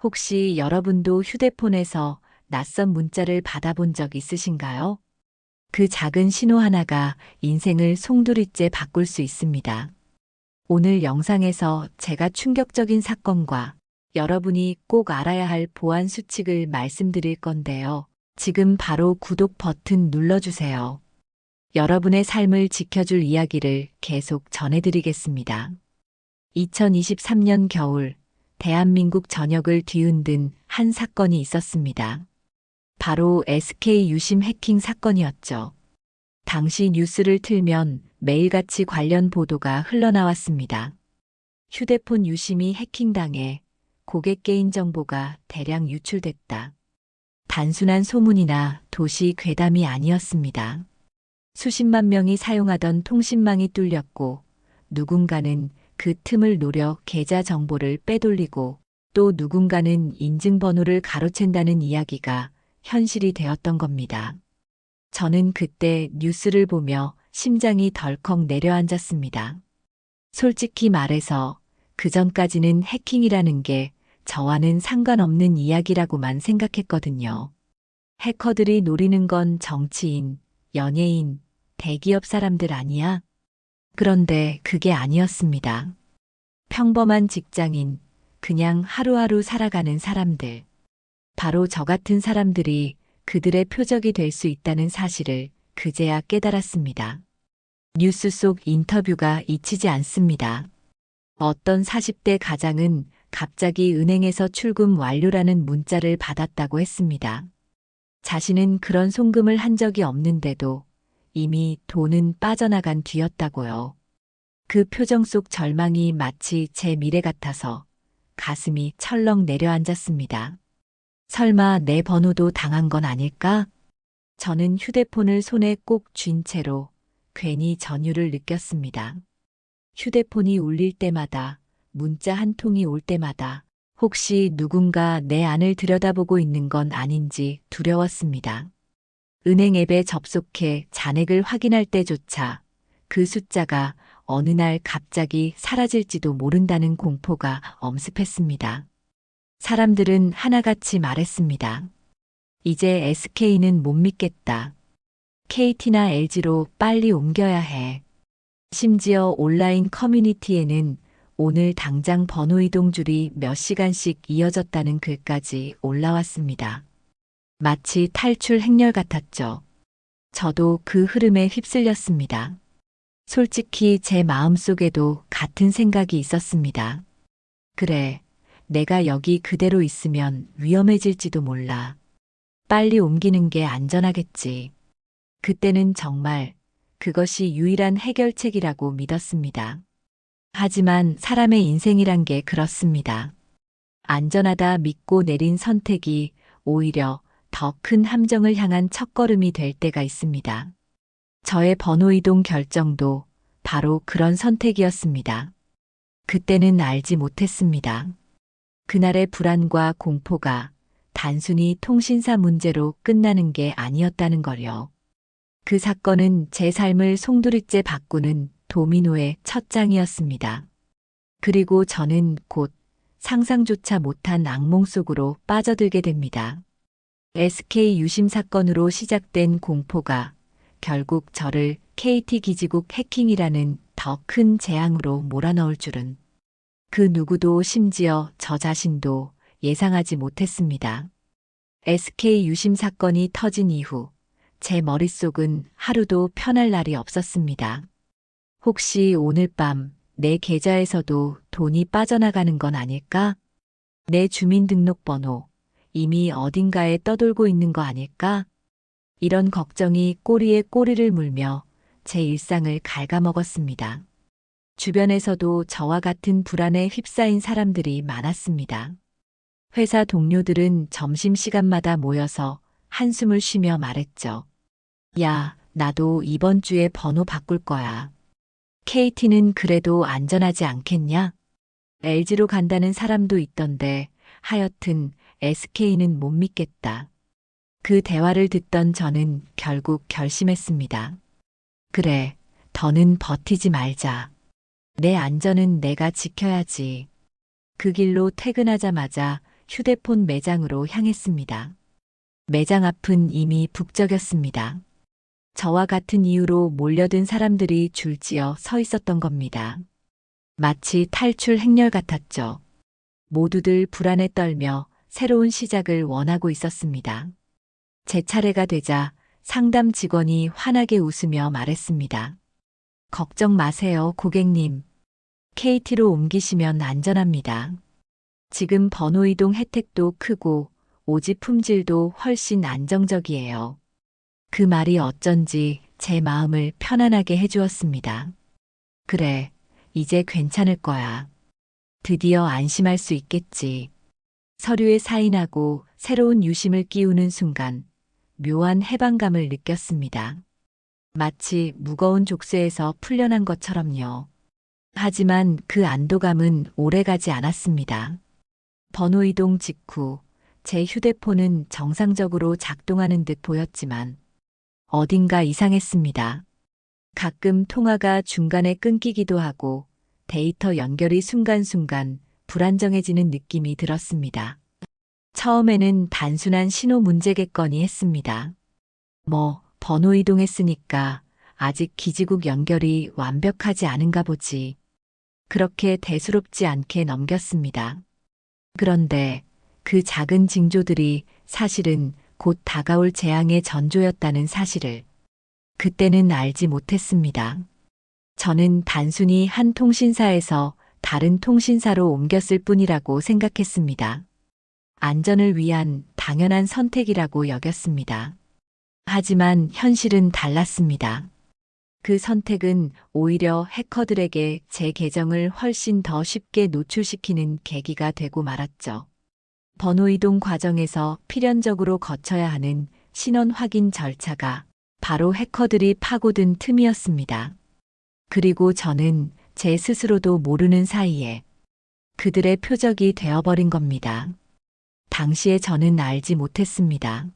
혹시 여러분도 휴대폰에서 낯선 문자를 받아본 적 있으신가요? 그 작은 신호 하나가 인생을 송두리째 바꿀 수 있습니다. 오늘 영상에서 제가 충격적인 사건과 여러분이 꼭 알아야 할 보안 수칙을 말씀드릴 건데요. 지금 바로 구독 버튼 눌러주세요. 여러분의 삶을 지켜줄 이야기를 계속 전해드리겠습니다. 2023년 겨울, 대한민국 전역을 뒤흔든 한 사건이 있었습니다. 바로 SK 유심 해킹 사건이었죠. 당시 뉴스를 틀면 매일같이 관련 보도가 흘러나왔습니다. 휴대폰 유심이 해킹당해 고객 개인정보가 대량 유출됐다. 단순한 소문이나 도시 괴담이 아니었습니다. 수십만 명이 사용하던 통신망이 뚫렸고 누군가는 그 틈을 노려 계좌 정보를 빼돌리고 또 누군가는 인증번호를 가로챈다는 이야기가 현실이 되었던 겁니다. 저는 그때 뉴스를 보며 심장이 덜컥 내려앉았습니다. 솔직히 말해서 그전까지는 해킹이라는 게 저와는 상관없는 이야기라고만 생각했거든요. 해커들이 노리는 건 정치인, 연예인, 대기업 사람들 아니야? 그런데 그게 아니었습니다. 평범한 직장인, 그냥 하루하루 살아가는 사람들. 바로 저 같은 사람들이 그들의 표적이 될 수 있다는 사실을 그제야 깨달았습니다. 뉴스 속 인터뷰가 잊히지 않습니다. 어떤 40대 가장은 갑자기 은행에서 출금 완료라는 문자를 받았다고 했습니다. 자신은 그런 송금을 한 적이 없는데도 이미 돈은 빠져나간 뒤였다고요. 그 표정 속 절망이 마치 제 미래 같아서 가슴이 철렁 내려앉았습니다. 설마 내 번호도 당한 건 아닐까? 저는 휴대폰을 손에 꼭 쥔 채로 괜히 전율을 느꼈습니다. 휴대폰이 울릴 때마다, 문자 한 통이 올 때마다 혹시 누군가 내 안을 들여다보고 있는 건 아닌지 두려웠습니다. 은행 앱에 접속해 잔액을 확인할 때조차 그 숫자가 어느 날 갑자기 사라질지도 모른다는 공포가 엄습했습니다. 사람들은 하나같이 말했습니다. 이제 SK는 못 믿겠다. KT나 LG로 빨리 옮겨야 해. 심지어 온라인 커뮤니티에는 오늘 당장 번호 이동줄이 몇 시간씩 이어졌다는 글까지 올라왔습니다. 마치 탈출 행렬 같았죠. 저도 그 흐름에 휩쓸렸습니다. 솔직히 제 마음속에도 같은 생각이 있었습니다. 그래, 내가 여기 그대로 있으면 위험해질지도 몰라. 빨리 옮기는 게 안전하겠지. 그때는 정말 그것이 유일한 해결책이라고 믿었습니다. 하지만 사람의 인생이란 게 그렇습니다. 안전하다 믿고 내린 선택이 오히려 더 큰 함정을 향한 첫걸음이 될 때가 있습니다. 저의 번호 이동 결정도 바로 그런 선택이었습니다. 그때는 알지 못했습니다. 그날의 불안과 공포가 단순히 통신사 문제로 끝나는 게 아니었다는 걸요. 그 사건은 제 삶을 송두리째 바꾸는 도미노의 첫 장이었습니다. 그리고 저는 곧 상상조차 못한 악몽 속으로 빠져들게 됩니다. SK 유심 사건으로 시작된 공포가 결국 저를 KT 기지국 해킹이라는 더 큰 재앙으로 몰아넣을 줄은 그 누구도 심지어 저 자신도 예상하지 못했습니다. SK 유심 사건이 터진 이후 제 머릿속은 하루도 편할 날이 없었습니다. 혹시 오늘 밤 내 계좌에서도 돈이 빠져나가는 건 아닐까? 내 주민등록번호 이미 어딘가에 떠돌고 있는 거 아닐까? 이런 걱정이 꼬리에 꼬리를 물며 제 일상을 갉아먹었습니다. 주변에서도 저와 같은 불안에 휩싸인 사람들이 많았습니다. 회사 동료들은 점심시간마다 모여서 한숨을 쉬며 말했죠. 야, 나도 이번 주에 번호 바꿀 거야. KT는 그래도 안전하지 않겠냐? LG로 간다는 사람도 있던데 하여튼 SK는 못 믿겠다. 그 대화를 듣던 저는 결국 결심했습니다. 그래, 더는 버티지 말자. 내 안전은 내가 지켜야지. 그 길로 퇴근하자마자 휴대폰 매장으로 향했습니다. 매장 앞은 이미 북적였습니다. 저와 같은 이유로 몰려든 사람들이 줄지어 서 있었던 겁니다. 마치 탈출 행렬 같았죠. 모두들 불안에 떨며 새로운 시작을 원하고 있었습니다. 제 차례가 되자 상담 직원이 환하게 웃으며 말했습니다. 걱정 마세요, 고객님. KT로 옮기시면 안전합니다. 지금 번호 이동 혜택도 크고 오지 품질도 훨씬 안정적이에요. 그 말이 어쩐지 제 마음을 편안하게 해주었습니다. 그래, 이제 괜찮을 거야. 드디어 안심할 수 있겠지. 서류에 사인하고 새로운 유심을 끼우는 순간 묘한 해방감을 느꼈습니다. 마치 무거운 족쇄에서 풀려난 것처럼요. 하지만 그 안도감은 오래가지 않았습니다. 번호 이동 직후 제 휴대폰은 정상적으로 작동하는 듯 보였지만 어딘가 이상했습니다. 가끔 통화가 중간에 끊기기도 하고 데이터 연결이 순간순간 불안정해지는 느낌이 들었습니다. 처음에는 단순한 신호 문제겠거니 했습니다. 번호 이동했으니까 아직 기지국 연결이 완벽하지 않은가 보지. 그렇게 대수롭지 않게 넘겼습니다. 그런데 그 작은 징조들이 사실은 곧 다가올 재앙의 전조였다는 사실을 그때는 알지 못했습니다. 저는 단순히 한 통신사에서 다른 통신사로 옮겼을 뿐이라고 생각했습니다. 안전을 위한 당연한 선택이라고 여겼습니다. 하지만 현실은 달랐습니다. 그 선택은 오히려 해커들에게 제 계정을 훨씬 더 쉽게 노출시키는 계기가 되고 말았죠. 번호 이동 과정에서 필연적으로 거쳐야 하는 신원 확인 절차가 바로 해커들이 파고든 틈이었습니다. 그리고 저는 제 스스로도 모르는 사이에 그들의 표적이 되어버린 겁니다. 당시에 저는 알지 못했습니다.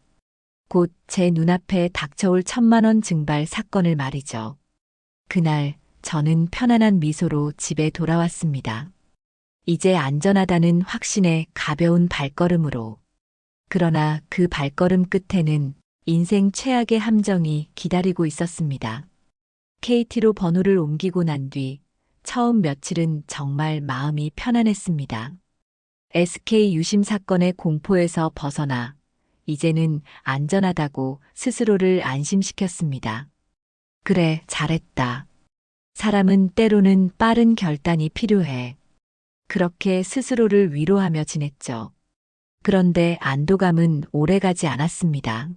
곧 제 눈앞에 닥쳐올 1,000만 원 증발 사건을 말이죠. 그날 저는 편안한 미소로 집에 돌아왔습니다. 이제 안전하다는 확신에 가벼운 발걸음으로. 그러나 그 발걸음 끝에는 인생 최악의 함정이 기다리고 있었습니다. KT로 번호를 옮기고 난 뒤 처음 며칠은 정말 마음이 편안했습니다. SK 유심 사건의 공포에서 벗어나 이제는 안전하다고 스스로를 안심시켰습니다. 그래, 잘했다. 사람은 때로는 빠른 결단이 필요해. 그렇게 스스로를 위로하며 지냈죠. 그런데 안도감은 오래가지 않았습니다.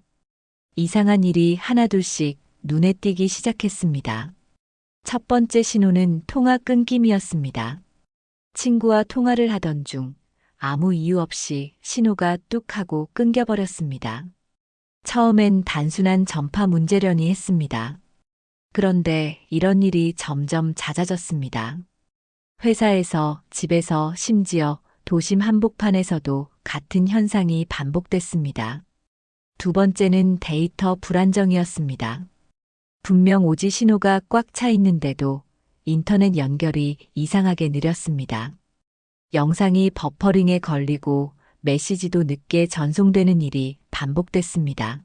이상한 일이 하나둘씩 눈에 띄기 시작했습니다. 첫 번째 신호는 통화 끊김이었습니다. 친구와 통화를 하던 중 아무 이유 없이 신호가 뚝 하고 끊겨버렸습니다. 처음엔 단순한 전파 문제려니 했습니다. 그런데 이런 일이 점점 잦아졌습니다. 회사에서, 집에서, 심지어 도심 한복판에서도 같은 현상이 반복됐습니다. 두 번째는 데이터 불안정이었습니다. 분명 오지 신호가 꽉 차 있는데도 인터넷 연결이 이상하게 느렸습니다. 영상이 버퍼링에 걸리고 메시지도 늦게 전송되는 일이 반복됐습니다.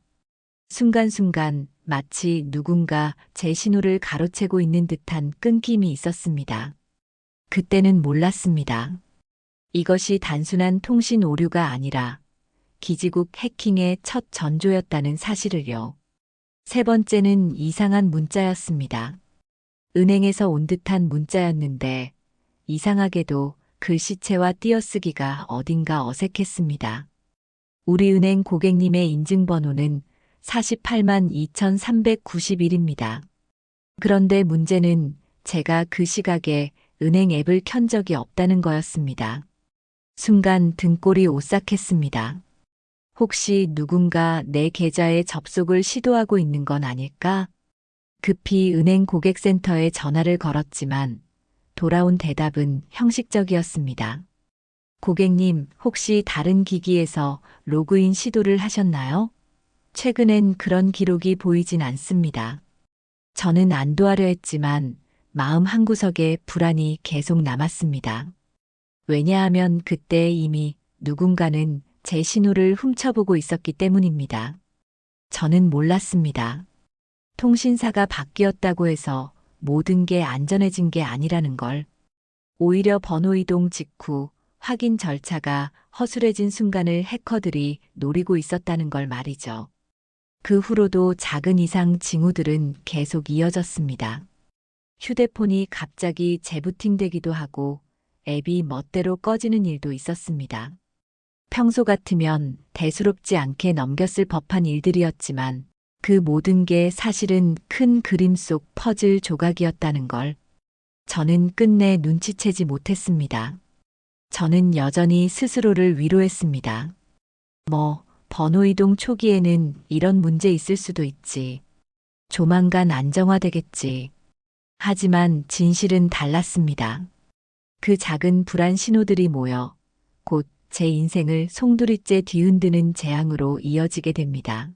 순간순간 마치 누군가 제 신호를 가로채고 있는 듯한 끊김이 있었습니다. 그때는 몰랐습니다. 이것이 단순한 통신 오류가 아니라 기지국 해킹의 첫 전조였다는 사실을요. 세 번째는 이상한 문자였습니다. 은행에서 온 듯한 문자였는데 이상하게도 글씨체와 띄어쓰기가 어딘가 어색했습니다. 우리은행 고객님의 인증번호는 48만 2391입니다. 그런데 문제는 제가 그 시각에 은행 앱을 켠 적이 없다는 거였습니다. 순간 등골이 오싹했습니다. 혹시 누군가 내 계좌에 접속을 시도하고 있는 건 아닐까? 급히 은행 고객센터에 전화를 걸었지만 돌아온 대답은 형식적이었습니다. 고객님, 혹시 다른 기기에서 로그인 시도를 하셨나요? 최근엔 그런 기록이 보이진 않습니다. 저는 안도하려 했지만 마음 한구석에 불안이 계속 남았습니다. 왜냐하면 그때 이미 누군가는 제 신호를 훔쳐보고 있었기 때문입니다. 저는 몰랐습니다. 통신사가 바뀌었다고 해서 모든 게 안전해진 게 아니라는 걸. 오히려 번호 이동 직후 확인 절차가 허술해진 순간을 해커들이 노리고 있었다는 걸 말이죠. 그 후로도 작은 이상 징후들은 계속 이어졌습니다. 휴대폰이 갑자기 재부팅되기도 하고 앱이 멋대로 꺼지는 일도 있었습니다. 평소 같으면 대수롭지 않게 넘겼을 법한 일들이었지만 그 모든 게 사실은 큰 그림 속 퍼즐 조각이었다는 걸 저는 끝내 눈치채지 못했습니다. 저는 여전히 스스로를 위로했습니다. 번호 이동 초기에는 이런 문제 있을 수도 있지. 조만간 안정화되겠지. 하지만 진실은 달랐습니다. 그 작은 불안 신호들이 모여 곧 제 인생을 송두리째 뒤흔드는 재앙으로 이어지게 됩니다.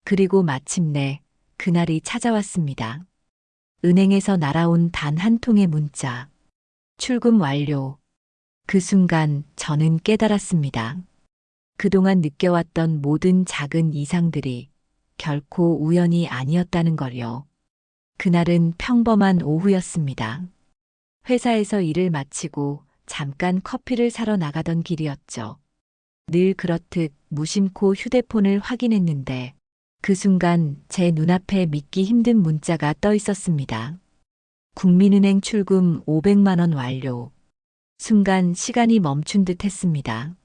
그리고 마침내 그날이 찾아왔습니다. 은행에서 날아온 단 한 통의 문자. 출금 완료. 그 순간 저는 깨달았습니다. 그동안 느껴왔던 모든 작은 이상들이 결코 우연이 아니었다는 걸요. 그날은 평범한 오후였습니다. 회사에서 일을 마치고 잠깐 커피를 사러 나가던 길이었죠. 늘 그렇듯 무심코 휴대폰을 확인했는데 그 순간 제 눈앞에 믿기 힘든 문자가 떠 있었습니다. 국민은행 출금 500만 원 완료. 순간 시간이 멈춘 듯 했습니다.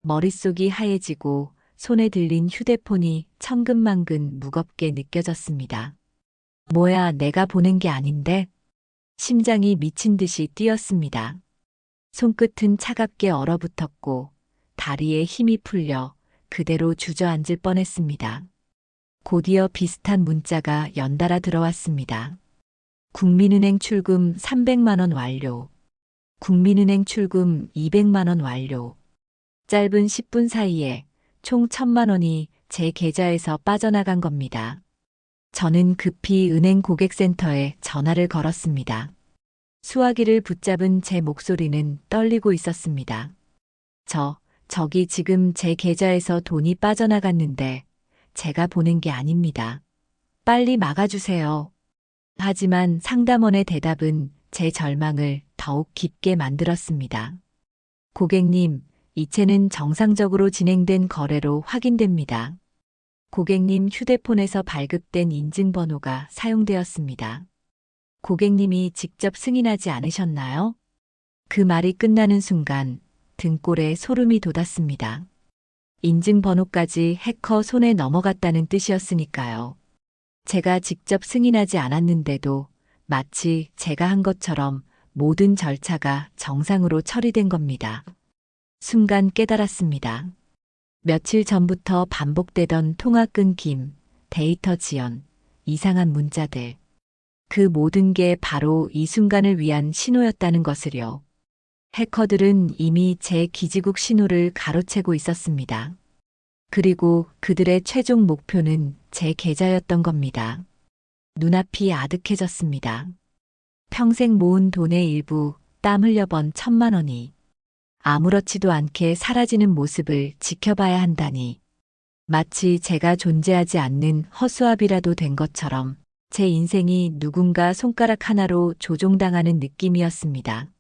머릿속이 하얘지고 손에 들린 휴대폰이 천근만근 무겁게 느껴졌습니다. 뭐야, 내가 보낸 게 아닌데? 심장이 미친 듯이 뛰었습니다. 손끝은 차갑게 얼어붙었고 다리에 힘이 풀려 그대로 주저앉을 뻔했습니다. 곧이어 비슷한 문자가 연달아 들어왔습니다. 국민은행 출금 300만 원 완료. 국민은행 출금 200만 원 완료. 짧은 10분 사이에 총 1000만 원이 제 계좌에서 빠져나간 겁니다. 저는 급히 은행 고객센터에 전화를 걸었습니다. 수화기를 붙잡은 제 목소리는 떨리고 있었습니다. 저기 지금 제 계좌에서 돈이 빠져나갔는데 제가 보낸 게 아닙니다. 빨리 막아주세요. 하지만 상담원의 대답은 제 절망을 더욱 깊게 만들었습니다. 고객님, 이체는 정상적으로 진행된 거래로 확인됩니다. 고객님 휴대폰에서 발급된 인증번호가 사용되었습니다. 고객님이 직접 승인하지 않으셨나요? 그 말이 끝나는 순간 등골에 소름이 돋았습니다. 인증번호까지 해커 손에 넘어갔다는 뜻이었으니까요. 제가 직접 승인하지 않았는데도 마치 제가 한 것처럼 모든 절차가 정상으로 처리된 겁니다. 순간 깨달았습니다. 며칠 전부터 반복되던 통화 끊김, 데이터 지연, 이상한 문자들. 그 모든 게 바로 이 순간을 위한 신호였다는 것을요. 해커들은 이미 제 기지국 신호를 가로채고 있었습니다. 그리고 그들의 최종 목표는 제 계좌였던 겁니다. 눈앞이 아득해졌습니다. 평생 모은 돈의 일부 땀 흘려 번 1000만 원이 아무렇지도 않게 사라지는 모습을 지켜봐야 한다니. 마치 제가 존재하지 않는 허수아비라도 된 것처럼 제 인생이 누군가 손가락 하나로 조종당하는 느낌이었습니다.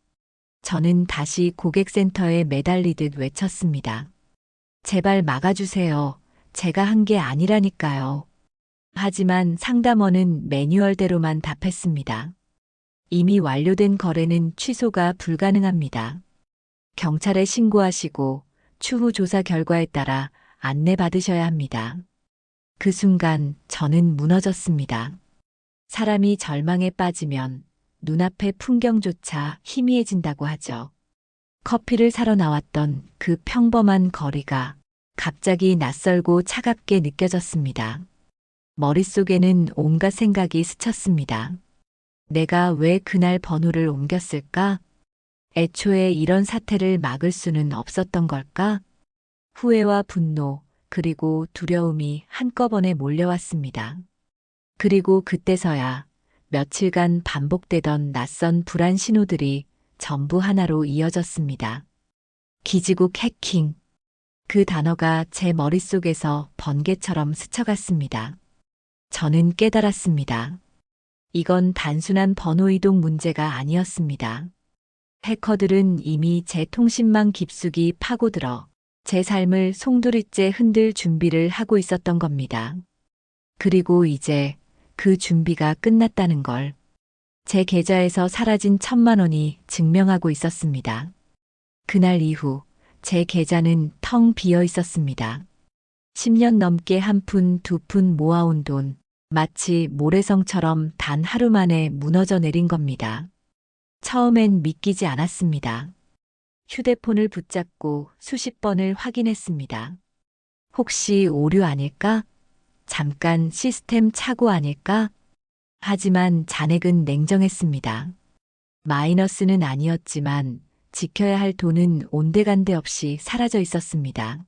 저는 다시 고객센터에 매달리듯 외쳤습니다. 제발 막아주세요. 제가 한 게 아니라니까요. 하지만 상담원은 매뉴얼대로만 답했습니다. 이미 완료된 거래는 취소가 불가능합니다. 경찰에 신고하시고 추후 조사 결과에 따라 안내받으셔야 합니다. 그 순간 저는 무너졌습니다. 사람이 절망에 빠지면 눈앞의 풍경조차 희미해진다고 하죠. 커피를 사러 나왔던 그 평범한 거리가 갑자기 낯설고 차갑게 느껴졌습니다. 머릿속에는 온갖 생각이 스쳤습니다. 내가 왜 그날 번호를 옮겼을까? 애초에 이런 사태를 막을 수는 없었던 걸까? 후회와 분노, 그리고 두려움이 한꺼번에 몰려왔습니다. 그리고 그때서야 며칠간 반복되던 낯선 불안 신호들이 전부 하나로 이어졌습니다. 기지국 해킹. 그 단어가 제 머릿속에서 번개처럼 스쳐갔습니다. 저는 깨달았습니다. 이건 단순한 번호 이동 문제가 아니었습니다. 해커들은 이미 제 통신망 깊숙이 파고들어 제 삶을 송두리째 흔들 준비를 하고 있었던 겁니다. 그리고 이제 그 준비가 끝났다는 걸 제 계좌에서 사라진 1,000만 원이 증명하고 있었습니다. 그날 이후 제 계좌는 텅 비어 있었습니다. 10년 넘게 한 푼, 두 푼 모아온 돈, 마치 모래성처럼 단 하루 만에 무너져 내린 겁니다. 처음엔 믿기지 않았습니다. 휴대폰을 붙잡고 수십 번을 확인했습니다. 혹시 오류 아닐까? 잠깐 시스템 착오 아닐까? 하지만 잔액은 냉정했습니다. 마이너스는 아니었지만 지켜야 할 돈은 온데간데 없이 사라져 있었습니다.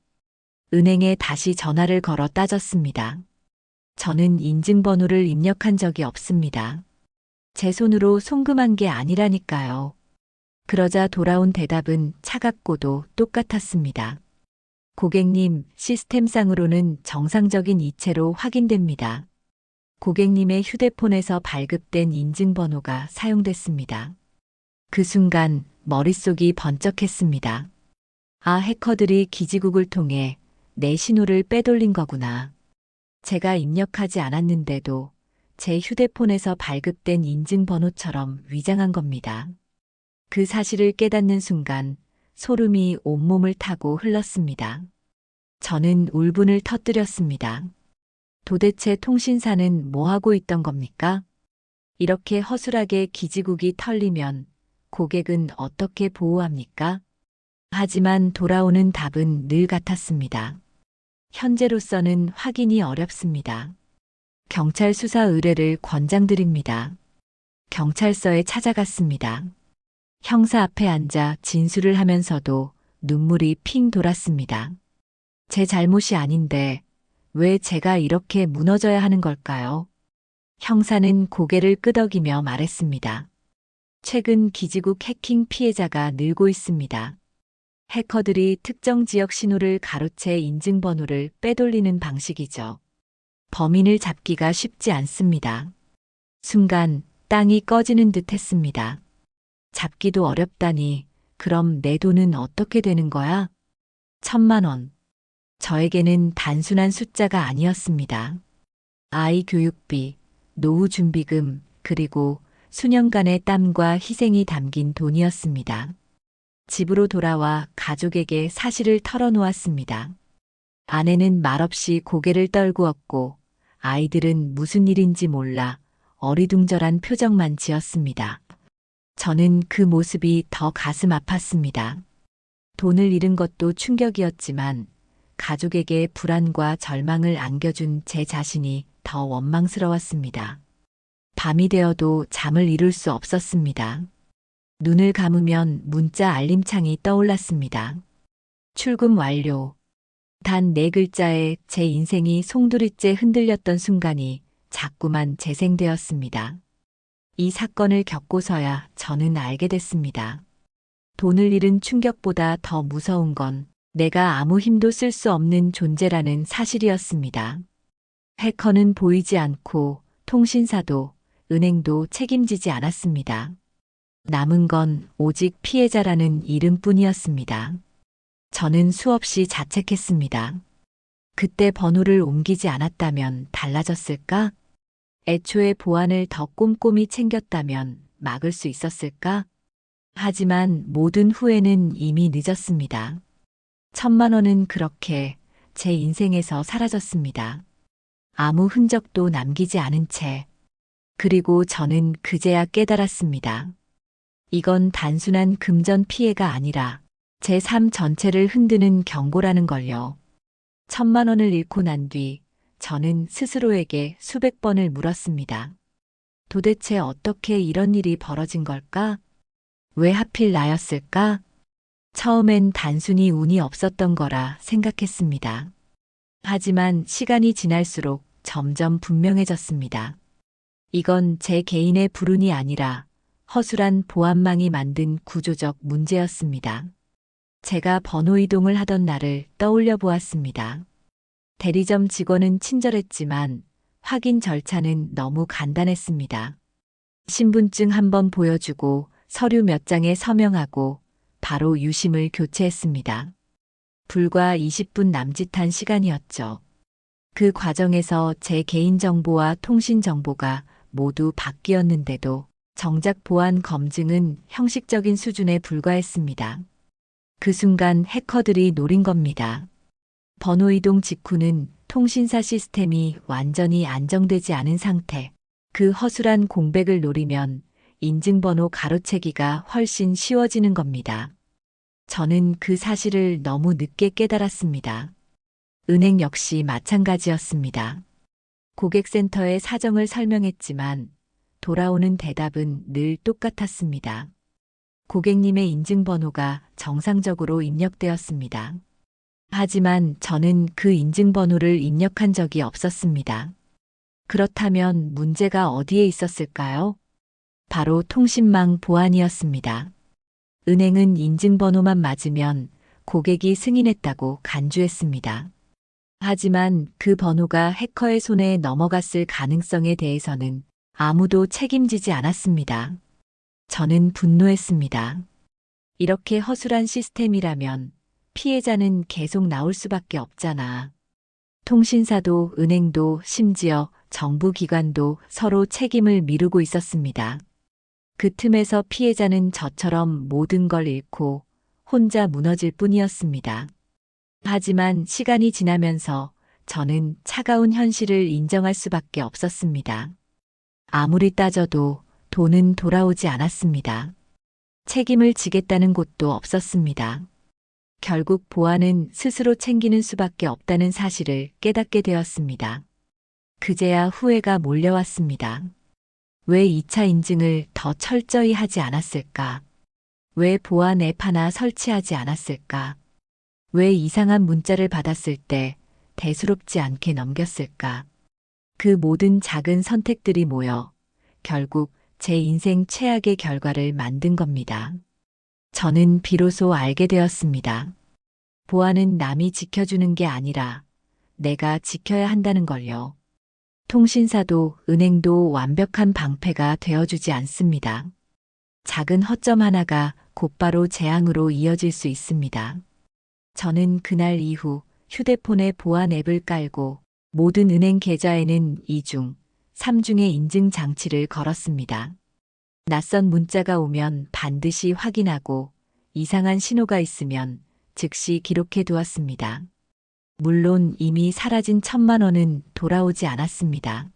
은행에 다시 전화를 걸어 따졌습니다. 저는 인증번호를 입력한 적이 없습니다. 제 손으로 송금한 게 아니라니까요. 그러자 돌아온 대답은 차갑고도 똑같았습니다. 고객님, 시스템상으로는 정상적인 이체로 확인됩니다. 고객님의 휴대폰에서 발급된 인증번호가 사용됐습니다. 그 순간 머릿속이 번쩍했습니다. 아, 해커들이 기지국을 통해 내 신호를 빼돌린 거구나. 제가 입력하지 않았는데도 제 휴대폰에서 발급된 인증번호처럼 위장한 겁니다. 그 사실을 깨닫는 순간 소름이 온몸을 타고 흘렀습니다. 저는 울분을 터뜨렸습니다. 도대체 통신사는 뭐 하고 있던 겁니까? 이렇게 허술하게 기지국이 털리면 고객은 어떻게 보호합니까? 하지만 돌아오는 답은 늘 같았습니다. 현재로서는 확인이 어렵습니다. 경찰 수사 의뢰를 권장드립니다. 경찰서에 찾아갔습니다. 형사 앞에 앉아 진술을 하면서도 눈물이 핑 돌았습니다. 제 잘못이 아닌데 왜 제가 이렇게 무너져야 하는 걸까요? 형사는 고개를 끄덕이며 말했습니다. 최근 기지국 해킹 피해자가 늘고 있습니다. 해커들이 특정 지역 신호를 가로채 인증번호를 빼돌리는 방식이죠. 범인을 잡기가 쉽지 않습니다. 순간 땅이 꺼지는 듯 했습니다. 잡기도 어렵다니 그럼 내 돈은 어떻게 되는 거야? 1,000만 원. 저에게는 단순한 숫자가 아니었습니다. 아이 교육비, 노후 준비금, 그리고 수년간의 땀과 희생이 담긴 돈이었습니다. 집으로 돌아와 가족에게 사실을 털어놓았습니다. 아내는 말없이 고개를 떨구었고 아이들은 무슨 일인지 몰라 어리둥절한 표정만 지었습니다. 저는 그 모습이 더 가슴 아팠습니다. 돈을 잃은 것도 충격이었지만 가족에게 불안과 절망을 안겨준 제 자신이 더 원망스러웠습니다. 밤이 되어도 잠을 이룰 수 없었습니다. 눈을 감으면 문자 알림창이 떠올랐습니다. 출금 완료. 단 4글자에 제 인생이 송두리째 흔들렸던 순간이 자꾸만 재생되었습니다. 이 사건을 겪고서야 저는 알게 됐습니다. 돈을 잃은 충격보다 더 무서운 건 내가 아무 힘도 쓸 수 없는 존재라는 사실이었습니다. 해커는 보이지 않고 통신사도 은행도 책임지지 않았습니다. 남은 건 오직 피해자라는 이름뿐이었습니다. 저는 수없이 자책했습니다. 그때 번호를 옮기지 않았다면 달라졌을까? 애초에 보안을 더 꼼꼼히 챙겼다면 막을 수 있었을까? 하지만 모든 후회는 이미 늦었습니다. 1,000만 원은 그렇게 제 인생에서 사라졌습니다. 아무 흔적도 남기지 않은 채. 그리고 저는 그제야 깨달았습니다. 이건 단순한 금전 피해가 아니라 제 삶 전체를 흔드는 경고라는 걸요. 1,000만 원을 잃고 난 뒤 저는 스스로에게 수백 번을 물었습니다. 도대체 어떻게 이런 일이 벌어진 걸까? 왜 하필 나였을까? 처음엔 단순히 운이 없었던 거라 생각했습니다. 하지만 시간이 지날수록 점점 분명해졌습니다. 이건 제 개인의 불운이 아니라 허술한 보안망이 만든 구조적 문제였습니다. 제가 번호 이동을 하던 날을 떠올려 보았습니다. 대리점 직원은 친절했지만 확인 절차는 너무 간단했습니다. 신분증 한번 보여주고 서류 몇 장에 서명하고 바로 유심을 교체했습니다. 불과 20분 남짓한 시간이었죠. 그 과정에서 제 개인정보와 통신정보가 모두 바뀌었는데도 정작 보안 검증은 형식적인 수준에 불과했습니다. 그 순간 해커들이 노린 겁니다. 번호 이동 직후는 통신사 시스템이 완전히 안정되지 않은 상태. 그 허술한 공백을 노리면 인증번호 가로채기가 훨씬 쉬워지는 겁니다. 저는 그 사실을 너무 늦게 깨달았습니다. 은행 역시 마찬가지였습니다. 고객센터에 사정을 설명했지만 돌아오는 대답은 늘 똑같았습니다. 고객님의 인증번호가 정상적으로 입력되었습니다. 하지만 저는 그 인증번호를 입력한 적이 없었습니다. 그렇다면 문제가 어디에 있었을까요? 바로 통신망 보안이었습니다. 은행은 인증번호만 맞으면 고객이 승인했다고 간주했습니다. 하지만 그 번호가 해커의 손에 넘어갔을 가능성에 대해서는 아무도 책임지지 않았습니다. 저는 분노했습니다. 이렇게 허술한 시스템이라면 피해자는 계속 나올 수밖에 없잖아. 통신사도 은행도 심지어 정부기관도 서로 책임을 미루고 있었습니다. 그 틈에서 피해자는 저처럼 모든 걸 잃고 혼자 무너질 뿐이었습니다. 하지만 시간이 지나면서 저는 차가운 현실을 인정할 수밖에 없었습니다. 아무리 따져도 돈은 돌아오지 않았습니다. 책임을 지겠다는 곳도 없었습니다. 결국 보안은 스스로 챙기는 수밖에 없다는 사실을 깨닫게 되었습니다. 그제야 후회가 몰려왔습니다. 왜 2차 인증을 더 철저히 하지 않았을까? 왜 보안 앱 하나 설치하지 않았을까? 왜 이상한 문자를 받았을 때 대수롭지 않게 넘겼을까? 그 모든 작은 선택들이 모여 결국 제 인생 최악의 결과를 만든 겁니다. 저는 비로소 알게 되었습니다. 보안은 남이 지켜주는 게 아니라 내가 지켜야 한다는 걸요. 통신사도 은행도 완벽한 방패가 되어주지 않습니다. 작은 허점 하나가 곧바로 재앙으로 이어질 수 있습니다. 저는 그날 이후 휴대폰에 보안 앱을 깔고 모든 은행 계좌에는 2중, 3중의 인증 장치를 걸었습니다. 낯선 문자가 오면 반드시 확인하고 이상한 신호가 있으면 즉시 기록해 두었습니다. 물론 이미 사라진 1,000만 원은 돌아오지 않았습니다.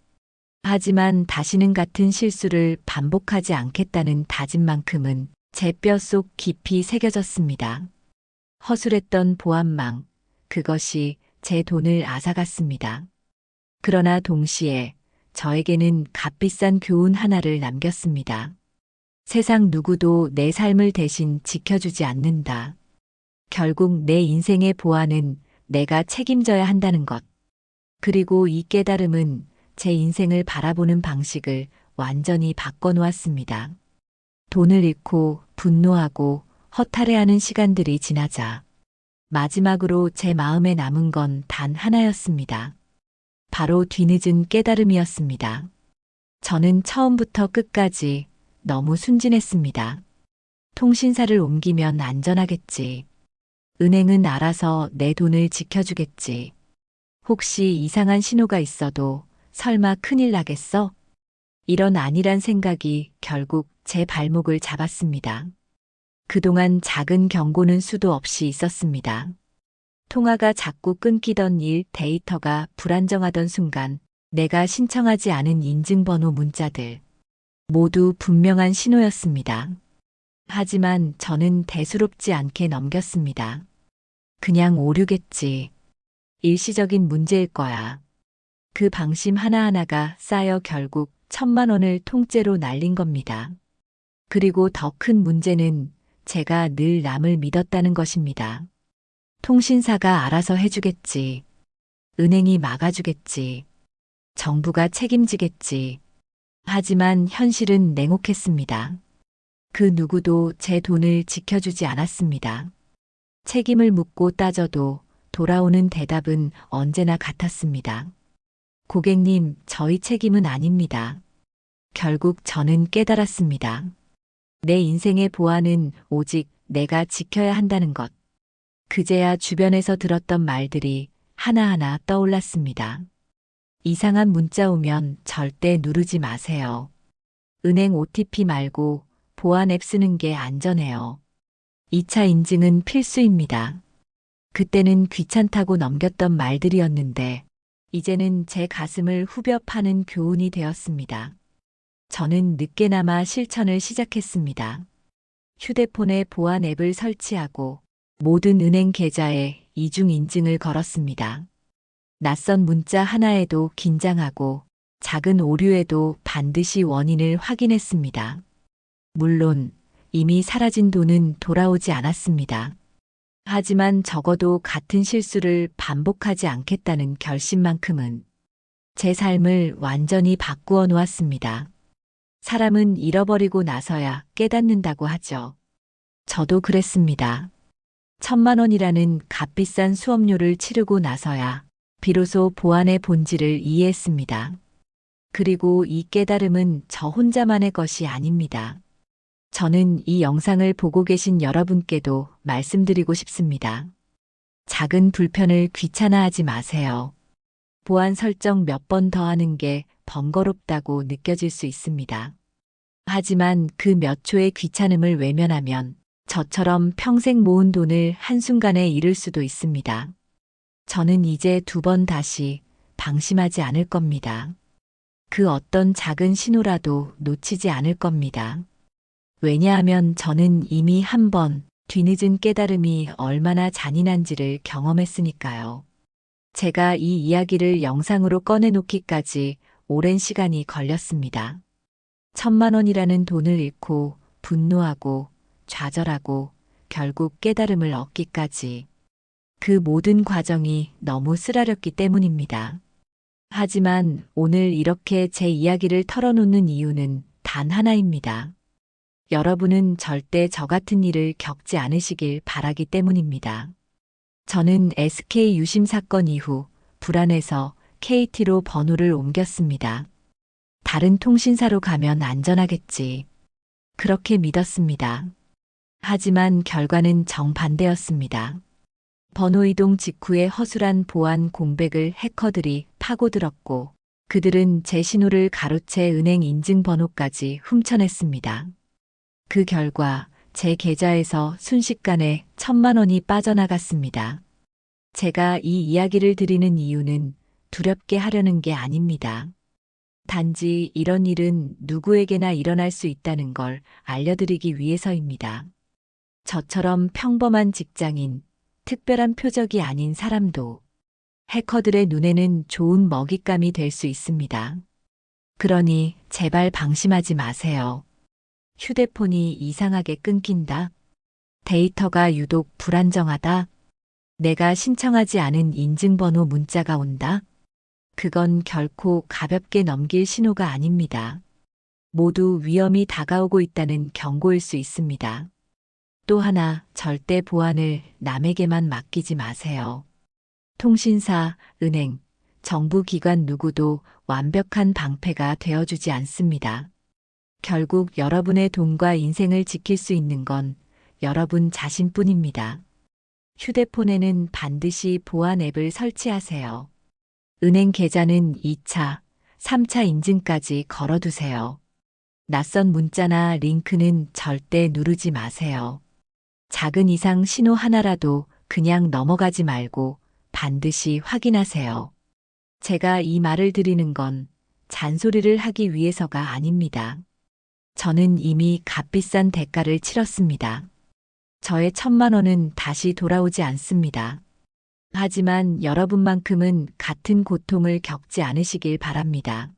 하지만 다시는 같은 실수를 반복하지 않겠다는 다짐만큼은 제 뼛속 깊이 새겨졌습니다. 허술했던 보안망, 그것이 제 돈을 앗아갔습니다. 그러나 동시에 저에게는 값비싼 교훈 하나를 남겼습니다. 세상 누구도 내 삶을 대신 지켜주지 않는다. 결국 내 인생의 보안은 내가 책임져야 한다는 것. 그리고 이 깨달음은 제 인생을 바라보는 방식을 완전히 바꿔놓았습니다. 돈을 잃고 분노하고 허탈해하는 시간들이 지나자 마지막으로 제 마음에 남은 건 단 하나였습니다. 바로 뒤늦은 깨달음이었습니다. 저는 처음부터 끝까지 너무 순진했습니다. 통신사를 옮기면 안전하겠지. 은행은 알아서 내 돈을 지켜주겠지. 혹시 이상한 신호가 있어도 설마 큰일 나겠어? 이런 안일한 생각이 결국 제 발목을 잡았습니다. 그동안 작은 경고는 수도 없이 있었습니다. 통화가 자꾸 끊기던 일, 데이터가 불안정하던 순간, 내가 신청하지 않은 인증번호 문자들. 모두 분명한 신호였습니다. 하지만 저는 대수롭지 않게 넘겼습니다. 그냥 오류겠지. 일시적인 문제일 거야. 그 방심 하나하나가 쌓여 결국 1,000만 원을 통째로 날린 겁니다. 그리고 더 큰 문제는 제가 늘 남을 믿었다는 것입니다. 통신사가 알아서 해주겠지. 은행이 막아주겠지. 정부가 책임지겠지. 하지만 현실은 냉혹했습니다. 그 누구도 제 돈을 지켜주지 않았습니다. 책임을 묻고 따져도 돌아오는 대답은 언제나 같았습니다. 고객님, 저희 책임은 아닙니다. 결국 저는 깨달았습니다. 내 인생의 보안은 오직 내가 지켜야 한다는 것. 그제야 주변에서 들었던 말들이 하나하나 떠올랐습니다. 이상한 문자 오면 절대 누르지 마세요. 은행 OTP 말고 보안 앱 쓰는 게 안전해요. 2차 인증은 필수입니다. 그때는 귀찮다고 넘겼던 말들이었는데, 이제는 제 가슴을 후벼 파는 교훈이 되었습니다. 저는 늦게나마 실천을 시작했습니다. 휴대폰에 보안 앱을 설치하고 모든 은행 계좌에 이중 인증을 걸었습니다. 낯선 문자 하나에도 긴장하고 작은 오류에도 반드시 원인을 확인했습니다. 물론 이미 사라진 돈은 돌아오지 않았습니다. 하지만 적어도 같은 실수를 반복하지 않겠다는 결심만큼은 제 삶을 완전히 바꾸어 놓았습니다. 사람은 잃어버리고 나서야 깨닫는다고 하죠. 저도 그랬습니다. 1,000만 원이라는 값비싼 수업료를 치르고 나서야 비로소 보안의 본질을 이해했습니다. 그리고 이 깨달음은 저 혼자만의 것이 아닙니다. 저는 이 영상을 보고 계신 여러분께도 말씀드리고 싶습니다. 작은 불편을 귀찮아하지 마세요. 보안 설정 몇 번 더 하는 게 번거롭다고 느껴질 수 있습니다. 하지만 그 몇 초의 귀찮음을 외면하면 저처럼 평생 모은 돈을 한순간에 잃을 수도 있습니다. 저는 이제 2번 다시 방심하지 않을 겁니다. 그 어떤 작은 신호라도 놓치지 않을 겁니다. 왜냐하면 저는 이미 1번 뒤늦은 깨달음이 얼마나 잔인한지를 경험했으니까요. 제가 이 이야기를 영상으로 꺼내놓기까지 오랜 시간이 걸렸습니다. 1,000만 원이라는 돈을 잃고 분노하고 좌절하고 결국 깨달음을 얻기까지 그 모든 과정이 너무 쓰라렸기 때문입니다. 하지만 오늘 이렇게 제 이야기를 털어놓는 이유는 단 하나입니다. 여러분은 절대 저 같은 일을 겪지 않으시길 바라기 때문입니다. 저는 SK 유심 사건 이후 불안해서 KT로 번호를 옮겼습니다. 다른 통신사로 가면 안전하겠지. 그렇게 믿었습니다. 하지만 결과는 정반대였습니다. 번호 이동 직후에 허술한 보안 공백을 해커들이 파고들었고, 그들은 제 신호를 가로채 은행 인증번호까지 훔쳐냈습니다. 그 결과 제 계좌에서 순식간에 1,000만 원이 빠져나갔습니다. 제가 이 이야기를 드리는 이유는 두렵게 하려는 게 아닙니다. 단지 이런 일은 누구에게나 일어날 수 있다는 걸 알려드리기 위해서입니다. 저처럼 평범한 직장인, 특별한 표적이 아닌 사람도 해커들의 눈에는 좋은 먹잇감이 될 수 있습니다. 그러니 제발 방심하지 마세요. 휴대폰이 이상하게 끊긴다. 데이터가 유독 불안정하다. 내가 신청하지 않은 인증번호 문자가 온다. 그건 결코 가볍게 넘길 신호가 아닙니다. 모두 위험이 다가오고 있다는 경고일 수 있습니다. 또 하나, 절대 보안을 남에게만 맡기지 마세요. 통신사, 은행, 정부기관 누구도 완벽한 방패가 되어주지 않습니다. 결국 여러분의 돈과 인생을 지킬 수 있는 건 여러분 자신뿐입니다. 휴대폰에는 반드시 보안 앱을 설치하세요. 은행 계좌는 2차, 3차 인증까지 걸어두세요. 낯선 문자나 링크는 절대 누르지 마세요. 작은 이상 신호 하나라도 그냥 넘어가지 말고 반드시 확인하세요. 제가 이 말을 드리는 건 잔소리를 하기 위해서가 아닙니다. 저는 이미 값비싼 대가를 치렀습니다. 저의 1,000만 원은 다시 돌아오지 않습니다. 하지만 여러분만큼은 같은 고통을 겪지 않으시길 바랍니다.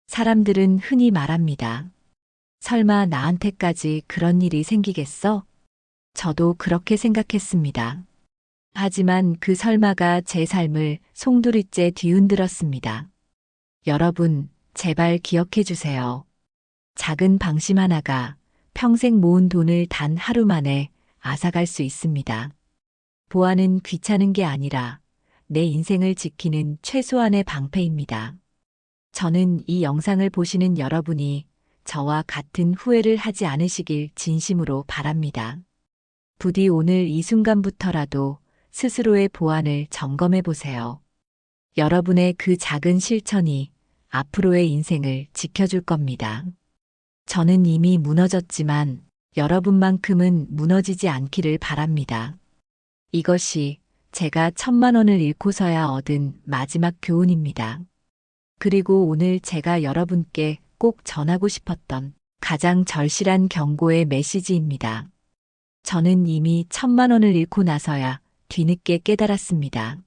사람들은 흔히 말합니다. 설마 나한테까지 그런 일이 생기겠어? 저도 그렇게 생각했습니다. 하지만 그 설마가 제 삶을 송두리째 뒤흔들었습니다. 여러분, 제발 기억해 주세요. 작은 방심 하나가 평생 모은 돈을 단 하루 만에 앗아갈 수 있습니다. 보안은 귀찮은 게 아니라 내 인생을 지키는 최소한의 방패입니다. 저는 이 영상을 보시는 여러분이 저와 같은 후회를 하지 않으시길 진심으로 바랍니다. 부디 오늘 이 순간부터라도 스스로의 보안을 점검해 보세요. 여러분의 그 작은 실천이 앞으로의 인생을 지켜줄 겁니다. 저는 이미 무너졌지만 여러분만큼은 무너지지 않기를 바랍니다. 이것이 제가 1,000만 원을 잃고서야 얻은 마지막 교훈입니다. 그리고 오늘 제가 여러분께 꼭 전하고 싶었던 가장 절실한 경고의 메시지입니다. 저는 이미 1,000만 원을 잃고 나서야 뒤늦게 깨달았습니다.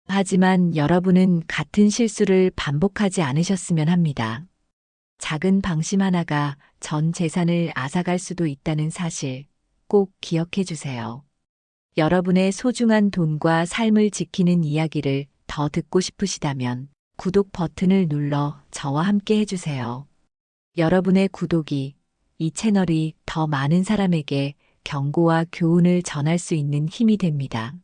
하지만 여러분은 같은 실수를 반복하지 않으셨으면 합니다. 작은 방심 하나가 전 재산을 앗아갈 수도 있다는 사실 꼭 기억해 주세요. 여러분의 소중한 돈과 삶을 지키는 이야기를 더 듣고 싶으시다면 구독 버튼을 눌러 저와 함께 해주세요. 여러분의 구독이 이 채널이 더 많은 사람에게 경고와 교훈을 전할 수 있는 힘이 됩니다.